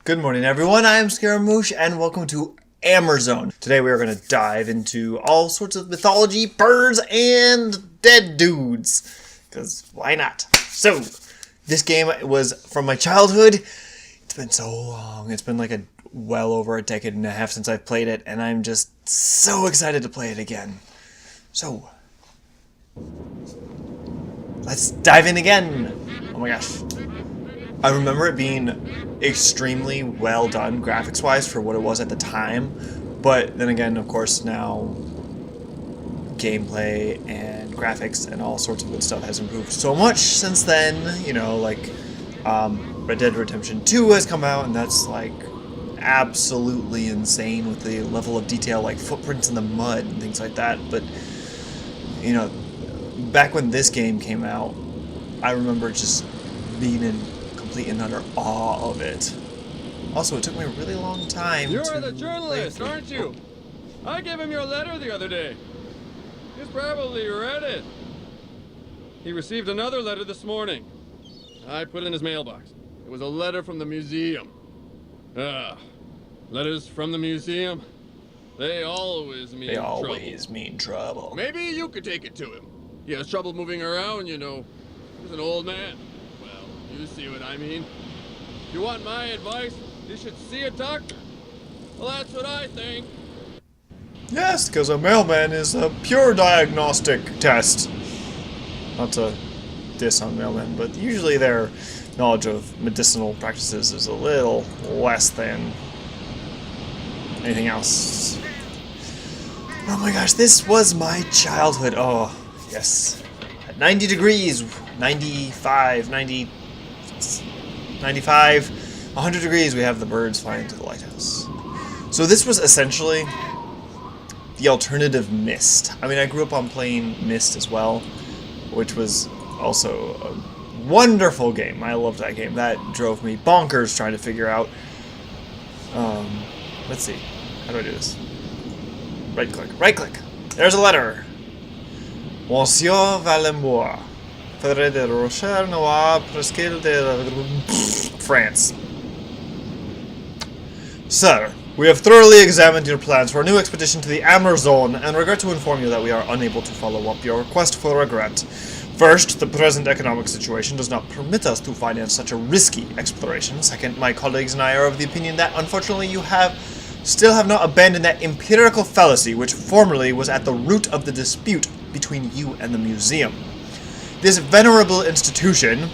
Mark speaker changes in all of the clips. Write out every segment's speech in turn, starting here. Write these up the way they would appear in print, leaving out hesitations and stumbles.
Speaker 1: Good morning, everyone. I am Scaramouche, and welcome to Amerzone. Today we are going to dive into all sorts of mythology, birds, and dead dudes. Because why not? So, this game was from my childhood. It's been so long. It's been like well over a decade and a half since I've played it, and I'm just so excited to play it again. So, let's dive in again. Oh my gosh. I remember it being extremely well done graphics-wise for what it was at the time, but then again, of course, now gameplay and graphics and all sorts of good stuff has improved so much since then. You know, like Red Dead Redemption 2 has come out, and that's like absolutely insane with the level of detail, like footprints in the mud and things like that. But you know, back when this game came out, I remember just being in complete and utter awe of it. Also, it took me a really long time
Speaker 2: You're
Speaker 1: to
Speaker 2: the journalist, aren't you? I gave him your letter the other day. He's probably read it. He received another letter this morning. I put it in his mailbox. It was a letter from the museum. Letters from the museum. They always mean trouble. Maybe you could take it to him. He has trouble moving around, you know. He's an old man. You see what I mean? If you want my advice, you should see a doctor. Well, that's what I think.
Speaker 1: Yes, because a mailman is a pure diagnostic test. Not to diss on mailmen, but usually their knowledge of medicinal practices is a little less than anything else. Oh my gosh, this was my childhood. Oh, yes. At 90 degrees, 95, 100 degrees, we have the birds flying to the lighthouse. So this was essentially the alternative Myst. I mean, I grew up on playing Myst as well, which was also a wonderful game. I loved that game. That drove me bonkers trying to figure out... let's see. How do I do this? Right click. Right click! There's a letter! Monsieur Vallembourg. Fedre de Rocher Noir Presqu'île de France. Sir, we have thoroughly examined your plans for a new expedition to the Amerzone and regret to inform you that we are unable to follow up your request for regret. First, the present economic situation does not permit us to finance such a risky exploration. Second, my colleagues and I are of the opinion that, unfortunately, you still have not abandoned that empirical fallacy which formerly was at the root of the dispute between you and the museum. This venerable institution,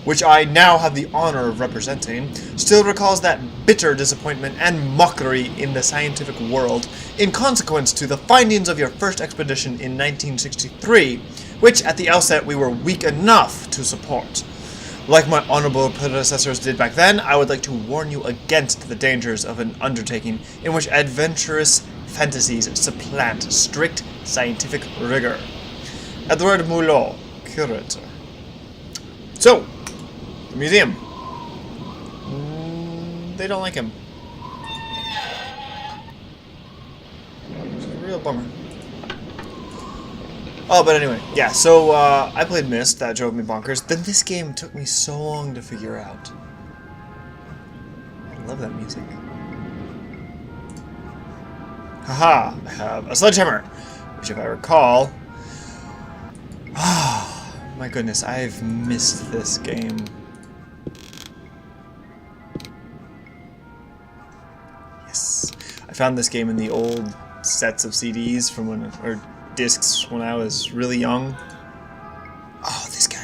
Speaker 1: which I now have the honor of representing, still recalls that bitter disappointment and mockery in the scientific world in consequence to the findings of your first expedition in 1963, which at the outset we were weak enough to support. Like my honorable predecessors did back then, I would like to warn you against the dangers of an undertaking in which adventurous fantasies supplant strict scientific rigor. Edward Mulot, curator. So, the museum. They don't like him. It's a real bummer. Oh, but anyway, yeah, so I played Myst, that drove me bonkers. Then this game took me so long to figure out. I love that music. Haha, I have a sledgehammer, which if I recall... my goodness, I've missed this game. Yes. I found this game in the old sets of CDs from when, or discs when I was really young. Oh, this guy.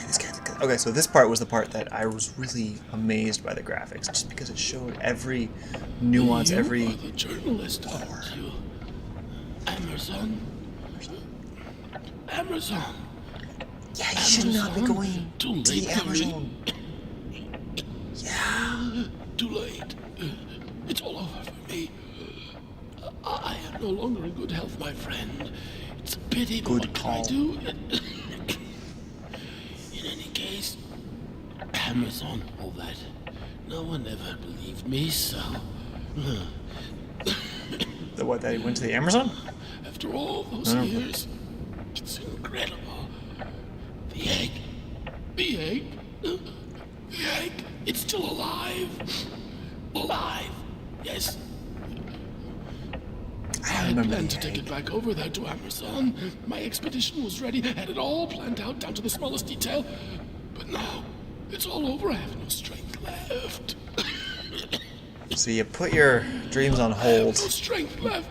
Speaker 1: Okay, so this part was the part that I was really amazed by the graphics, just because it showed every nuance, every...
Speaker 3: You are the journalist, aren't you? Amerzone. Amerzone.
Speaker 1: Yeah, you should not be going to the Amerzone.
Speaker 3: Yeah. Too late. It's all over for me. I am no longer in good health, my friend. It's a pity, but what can I do? In any case, Amerzone, all that. No one ever believed me, so...
Speaker 1: The what, that he went to the Amerzone?
Speaker 3: After all those years, it's incredible. The egg. The egg. The egg. It's still alive. Alive. Yes. I had planned to take it back over there to Amerzone. My expedition was ready, had it all planned out down to the smallest detail. But now, it's all over. I have no strength left.
Speaker 1: So you put your dreams on hold.
Speaker 3: I have no strength left.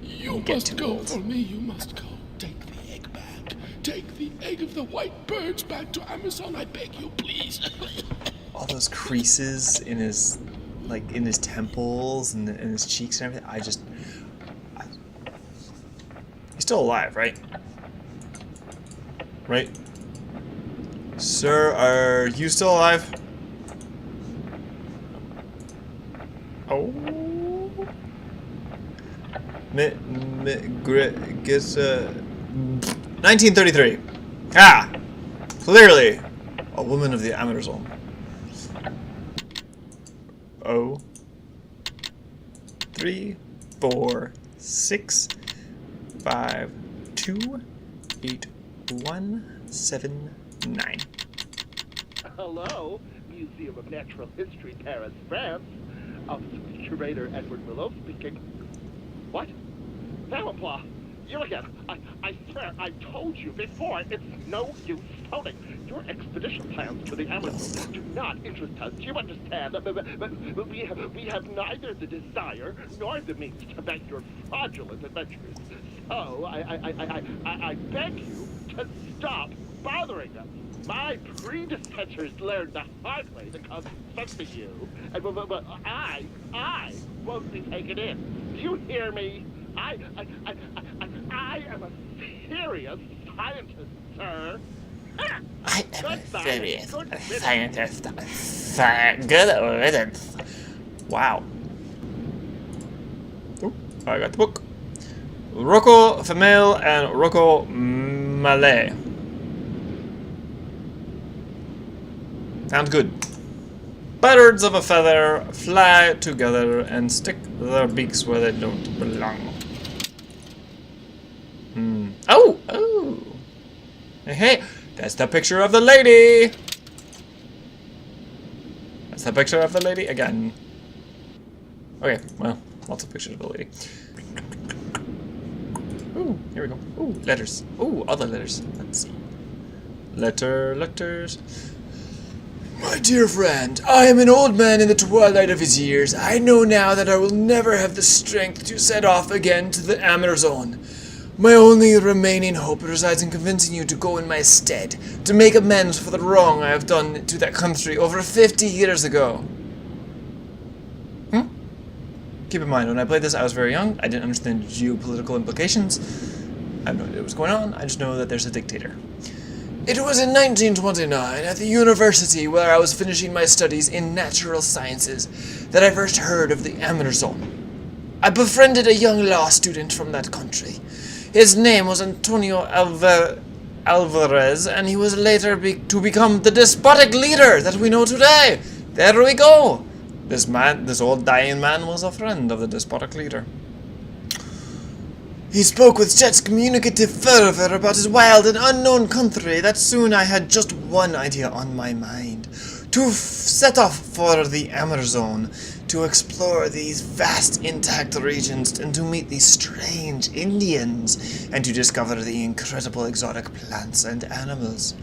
Speaker 3: You must go for me. You must go. Take the egg back. Take the egg of the white birds back to Amerzone. I beg you, please.
Speaker 1: All those creases in his, like, in his temples and in his cheeks and everything. He's still alive, right? Right? Sir, are you still alive? Oh. 1933. Ah! Clearly a woman of the Amerzone. Oh. 3, 4, 6, 5, 2, 8, 1, 7, 9.
Speaker 4: Hello, Museum of Natural History, Paris, France. Curator Edward Willow speaking. What? Valenpla, you again. I swear, I told you before, it's no use phoning. Your expedition plans for the Amerzone do not interest us. You understand? But we have neither the desire nor the means to make your fraudulent adventures. So, I beg you to stop bothering us. My predecessors learned the hard way to come to you, and but I won't be taken in. Do you hear me? I am a serious scientist, sir.
Speaker 5: I am a serious scientist. Good riddance.
Speaker 1: Wow. Oh, I got the book. Rocco Femelle and Rocco Malais. Sounds good. Birds of a feather fly together and stick their beaks where they don't belong. Oh! Hey, that's the picture of the lady! That's the picture of the lady again. Okay, well, lots of pictures of the lady. Ooh, here we go. Ooh, letters. Ooh, other letters. Let's see. Letters. My dear friend, I am an old man in the twilight of his years. I know now that I will never have the strength to set off again to the Amerzone. My only remaining hope resides in convincing you to go in my stead, to make amends for the wrong I have done to that country over 50 years ago. Keep in mind, when I played this, I was very young. I didn't understand geopolitical implications. I have no idea what was going on. I just know that there's a dictator. It was in 1929, at the university where I was finishing my studies in natural sciences, that I first heard of the Amerzone. I befriended a young law student from that country. His name was Antonio Alvarez, and he was later to become the despotic leader that we know today. There we go. This old dying man was a friend of the despotic leader. He spoke with such communicative fervor about his wild and unknown country that soon I had just one idea on my mind. To set off for the Amerzone, to explore these vast intact regions and to meet these strange Indians, and to discover the incredible exotic plants and animals.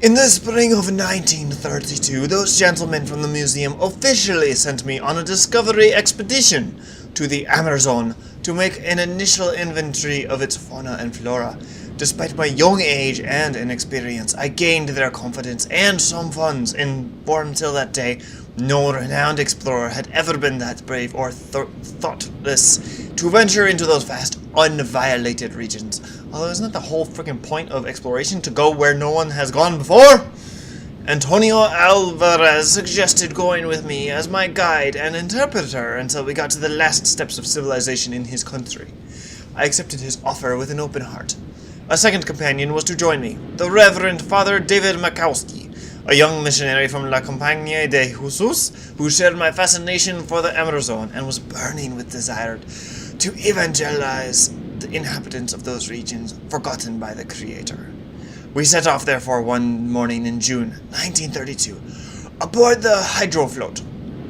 Speaker 1: In the spring of 1932, those gentlemen from the museum officially sent me on a discovery expedition to the Amerzone to make an initial inventory of its fauna and flora. Despite my young age and inexperience, I gained their confidence and some funds, for until that day, no renowned explorer had ever been that brave or thoughtless to venture into those vast, unviolated regions. Although isn't that the whole freaking point of exploration, to go where no one has gone before? Antonio Alvarez suggested going with me as my guide and interpreter until we got to the last steps of civilization in his country. I accepted his offer with an open heart. A second companion was to join me, the Reverend Father David Makowski, a young missionary from La Compagne de Jesus, who shared my fascination for the Amerzone and was burning with desire to evangelize the inhabitants of those regions forgotten by the Creator. We set off, therefore, one morning in June 1932. aboard the hydrofloat,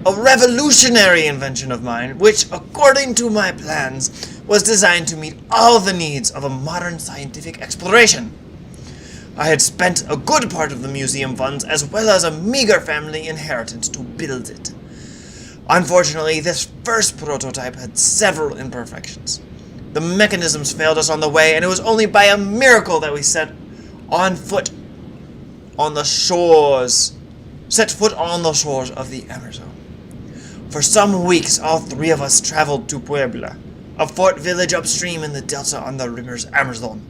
Speaker 1: a revolutionary invention of mine, which, according to my plans, was designed to meet all the needs of a modern scientific exploration. I had spent a good part of the museum funds as well as a meager family inheritance to build it. Unfortunately, this first prototype had several imperfections. The mechanisms failed us on the way, and it was only by a miracle that we set foot on the shores of the Amerzone. For some weeks, all three of us traveled to Puebla, a fort village upstream in the delta on the river's Amerzone.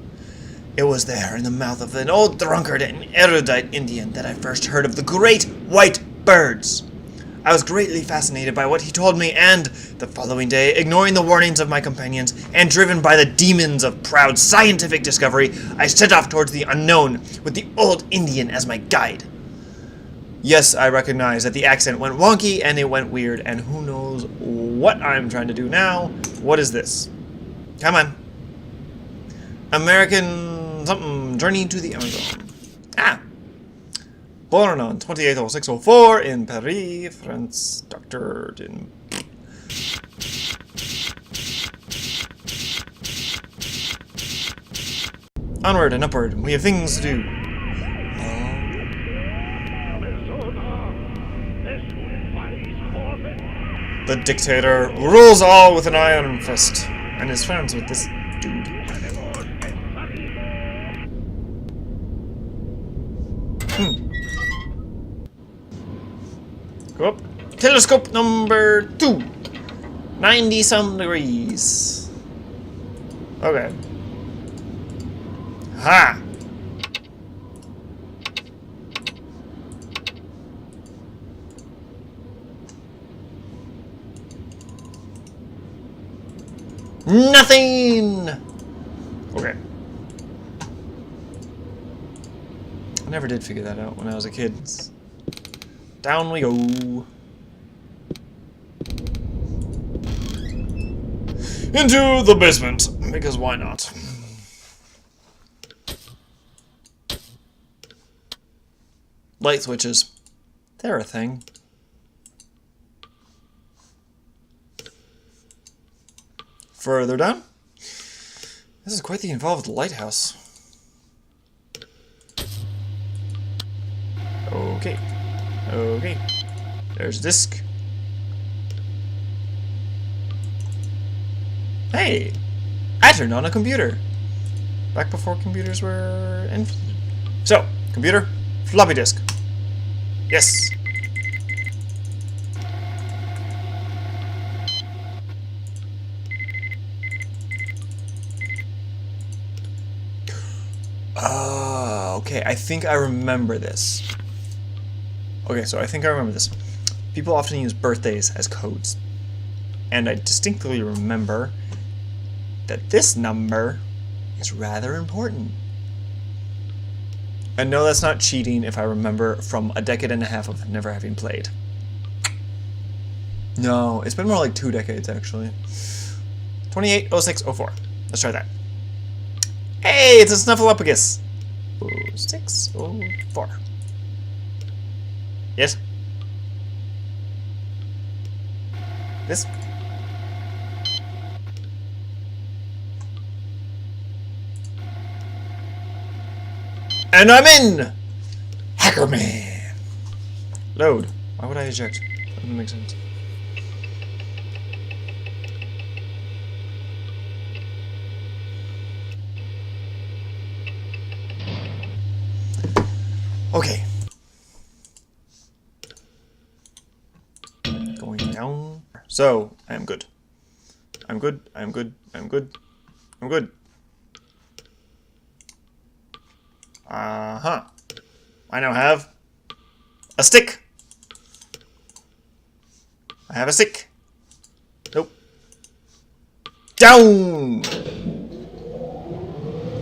Speaker 1: It was there, in the mouth of an old drunkard and erudite Indian, that I first heard of the great white birds. I was greatly fascinated by what he told me, and, the following day, ignoring the warnings of my companions, and driven by the demons of proud scientific discovery, I set off towards the unknown, with the old Indian as my guide. Yes, I recognize that the accent went wonky, and it went weird, and who knows what I'm trying to do now. What is this? Come on. American something, Journey to the Amazon. Ah! Born on 28/06/04 in Paris, France, doctored in... Onward and upward, we have things to do. The dictator rules all with an iron fist, and is friends with this dude. Go up. Telescope number 2. 90-some degrees. Okay. Ha! Nothing! Okay. I never did figure that out when I was a kid. Down we go. Into the basement, because why not? Light switches. They're a thing. Further down. This is quite the involved lighthouse. Okay. Okay. There's a disc. Hey! I turned on a computer. Back before computers were invented. So, computer, floppy disk. Yes. Okay, I think I remember this. Okay, so I think I remember this. People often use birthdays as codes. And I distinctly remember that this number is rather important. And no, that's not cheating if I remember from a decade and a half of never having played. No, it's been more like 2 decades, actually. 28/06/04. Let's try that. Hey, it's a Snuffleupagus. 06/04. Yes? This? And I'm in! Hacker Man! Load. Why would I eject? That doesn't make sense. Okay. Going down. So, I am good. I'm good. I'm good. I'm good. I'm good. Uh-huh. I now have a stick. I have a stick. Nope. Down!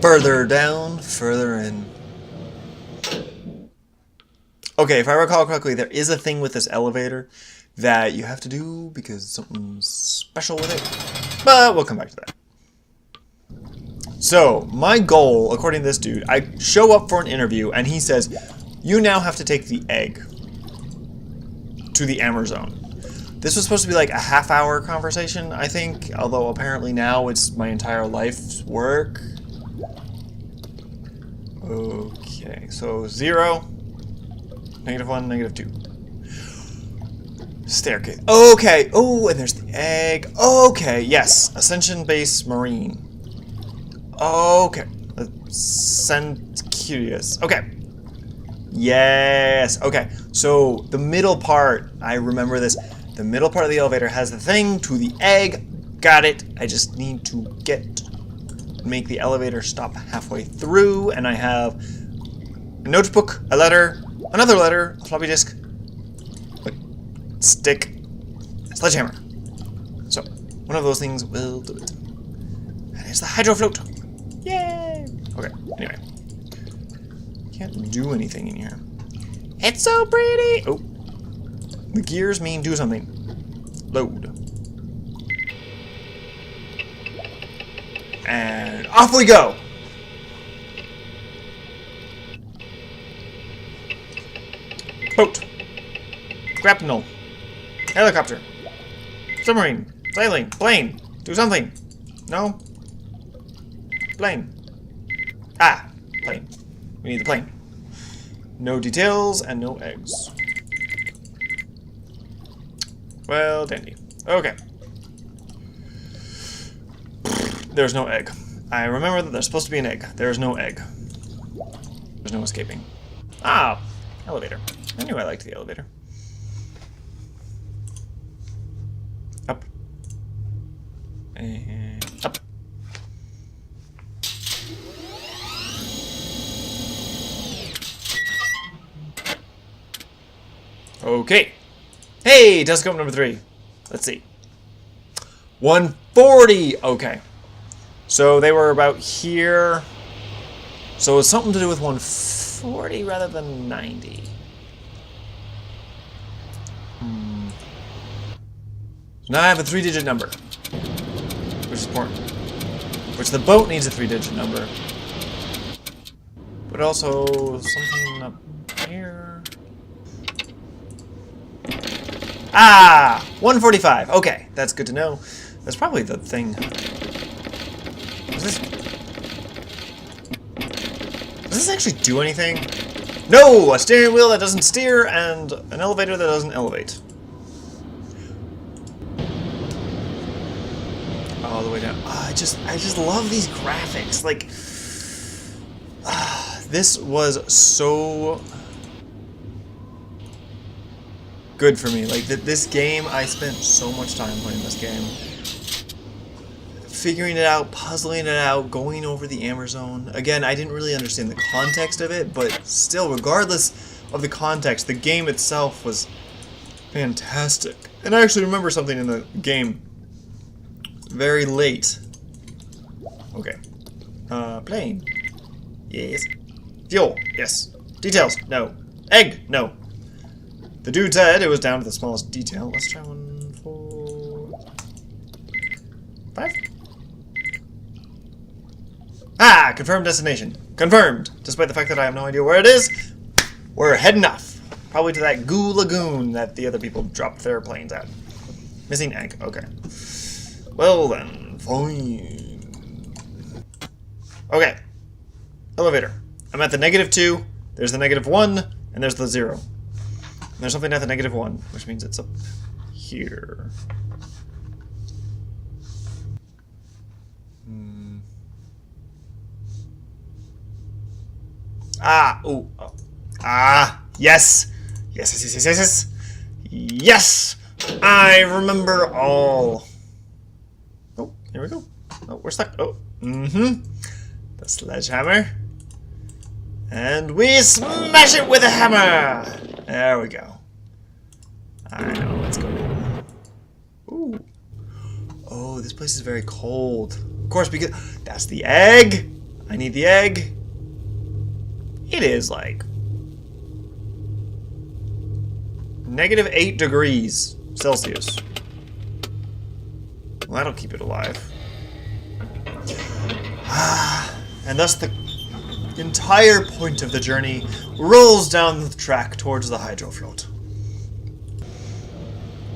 Speaker 1: Further down, further in. Okay, if I recall correctly, there is a thing with this elevator that you have to do because something's special with it. But we'll come back to that. So, my goal, according to this dude, I show up for an interview and he says, you now have to take the egg. to the Amerzone. This was supposed to be like a half-hour conversation, I think, although apparently now it's my entire life's work. Okay, so 0, -1, -2. Staircase. Okay. Oh, and there's the egg. Okay, yes. Ascension Base Marine. Okay. Curious. Okay. Yes. Okay. So the middle part, I remember this. The middle part of the elevator has the thing to the egg. Got it. I just need to make the elevator stop halfway through, and I have a notebook, a letter, another letter, a floppy disk, a stick, a sledgehammer. So one of those things will do it. And it's the hydro float. Yay! Okay. Anyway, can't do anything in here. It's so pretty. Oh, the gears mean do something. Load. And off we go! Boat. Grapnel. Helicopter. Submarine. Sailing. Plane. Do something. No? Plane. Ah! Plane. We need the plane. No details and no eggs. Well, dandy. Okay. There's no egg. I remember that there's supposed to be an egg. There's no egg. There's no escaping. Ah! Elevator. I knew I liked the elevator. Up. And up. Okay. Hey! Telescope number 3. Let's see. 140! Okay. So they were about here. So it's something to do with 140 rather than 90. So now I have a 3-digit number, which is important. Which the boat needs a 3-digit number. But also something up here. Ah! 145. Okay, that's good to know. That's probably the thing. Does this actually do anything? No! A steering wheel that doesn't steer and an elevator that doesn't elevate. All the way down. Oh, I just love these graphics. Like, this was so good for me. Like, this game, I spent so much time playing this game. Figuring it out, puzzling it out, going over the Amerzone. Again, I didn't really understand the context of it, but still, regardless of the context, the game itself was fantastic. And I actually remember something in the game very late. Okay. Plane. Yes. Fuel. Yes. Details. No. Egg. No. The dude said it was down to the smallest detail. Let's try 1, 4, 5. Ah! Confirmed destination. Confirmed! Despite the fact that I have no idea where it is, we're heading off. Probably to that goo lagoon that the other people dropped their planes at. Missing egg. Okay. Well then, fine. Okay. Elevator. I'm at the -2, there's the -1, and there's the 0. And there's something at the -1, which means it's up here. Ah, ooh, oh. Ah, yes. Yes, yes, yes, yes, yes, yes. Yes! I remember all. Oh, here we go. Oh, we're stuck. Oh, the sledgehammer. And we smash it with a hammer! There we go. I know, let's go. Ooh. Oh, this place is very cold. Of course, because that's the egg. I need the egg. It is like -8 degrees Celsius. Well, that'll keep it alive. And thus the entire point of the journey rolls down the track towards the hydro float.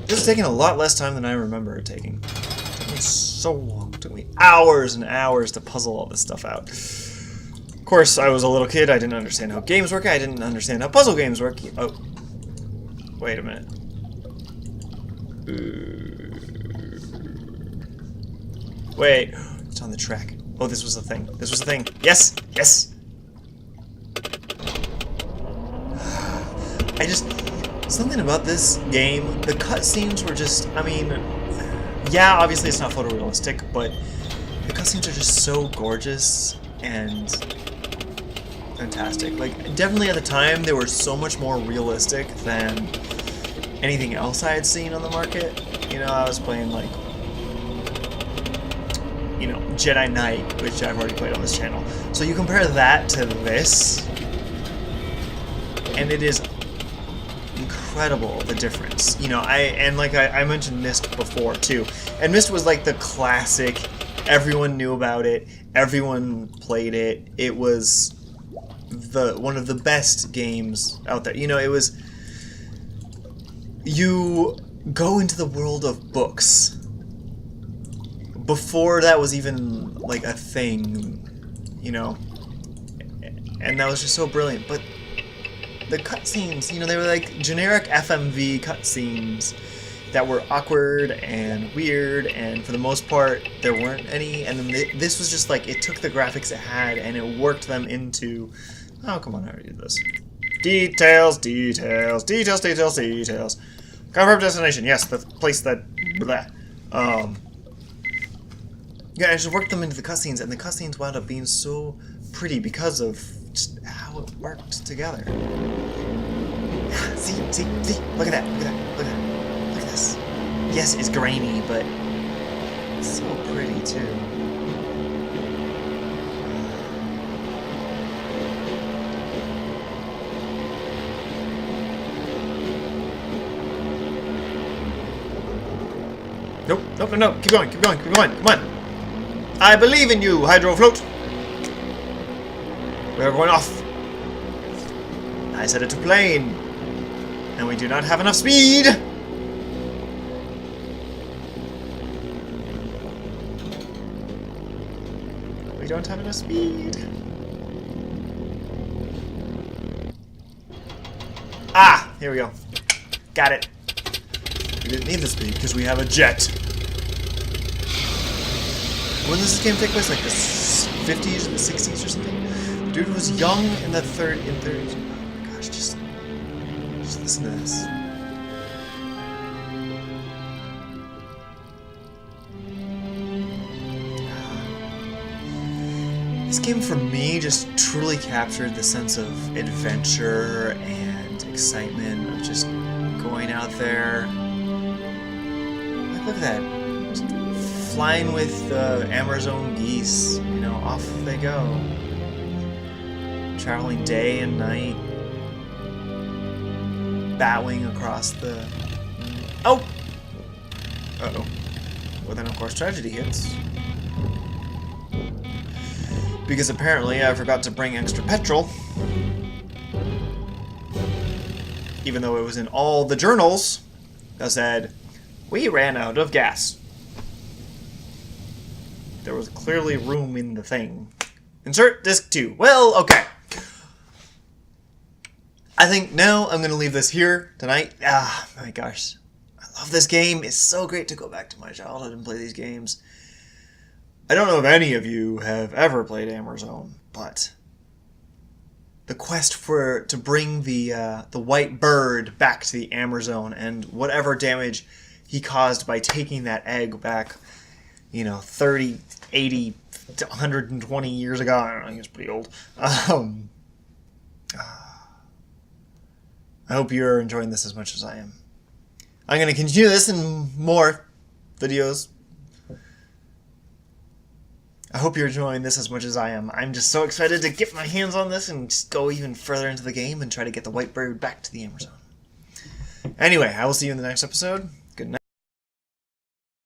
Speaker 1: This is taking a lot less time than I remember it taking. It took me so long. It took me hours and hours to puzzle all this stuff out. Of course, I was a little kid. I didn't understand how games work. I didn't understand how puzzle games work. Oh. Wait a minute. Wait. It's on the track. Oh, this was the thing. This was the thing. Yes! Yes! I just... Something about this game, the cutscenes were just... I mean... Yeah, obviously it's not photorealistic, but the cutscenes are just so gorgeous and fantastic. Like, definitely at the time, they were so much more realistic than anything else I had seen on the market. You know, I was playing, like... You know, Jedi Knight, which I've already played on this channel. So you compare that to this, and it is incredible, the difference. You know, I mentioned Myst before too, and Myst was like the classic. Everyone knew about it. Everyone played it. It was one of the best games out there. You know, it was. You go into the world of books. Before that was even like a thing, you know, and that was just so brilliant. But the cutscenes, you know, they were like generic FMV cutscenes that were awkward and weird, and for the most part there weren't any. And then this was just like, it took the graphics it had and it worked them into, oh come on, I already did this. Details, details, details, details, details. Confirm destination, yes, the place that, blah. Yeah, I just worked them into the cutscenes, and the cutscenes wound up being so pretty because of just how it worked together. See, look at that, look at that, look at that, look at this. Yes, it's grainy, but it's so pretty too. Nope, nope, no, no, keep going, keep going, keep going, come on. I believe in you, Hydro Float. We are going off. I set it to plane, and we do not have enough speed. We don't have enough speed. Ah, here we go. Got it. We didn't need the speed because we have a jet. When does this game take place? Like the 50s or the 60s or something? The dude was young in the 30s. Oh my gosh, just listen to this. This game for me just truly captured the sense of adventure and excitement of just going out there. Like, look at that. Just flying with the Amerzone geese, you know, off they go. Traveling day and night. Batwing across the... Oh! Uh-oh. Well then, of course, tragedy hits. Because apparently I forgot to bring extra petrol. Even though it was in all the journals that said, we ran out of gas. There was clearly room in the thing. Insert disc 2. Well, okay. I think now I'm going to leave this here tonight. Ah, my gosh. I love this game. It's so great to go back to my childhood and play these games. I don't know if any of you have ever played Amerzone, but the quest to bring the white bird back to the Amerzone and whatever damage he caused by taking that egg back, you know, 30, 80, 120 years ago. I don't know, he was pretty old. I hope you're enjoying this as much as I am. I'm going to continue this in more videos. I hope you're enjoying this as much as I am. I'm just so excited to get my hands on this and just go even further into the game and try to get the white bird back to the Amerzone. Anyway, I will see you in the next episode.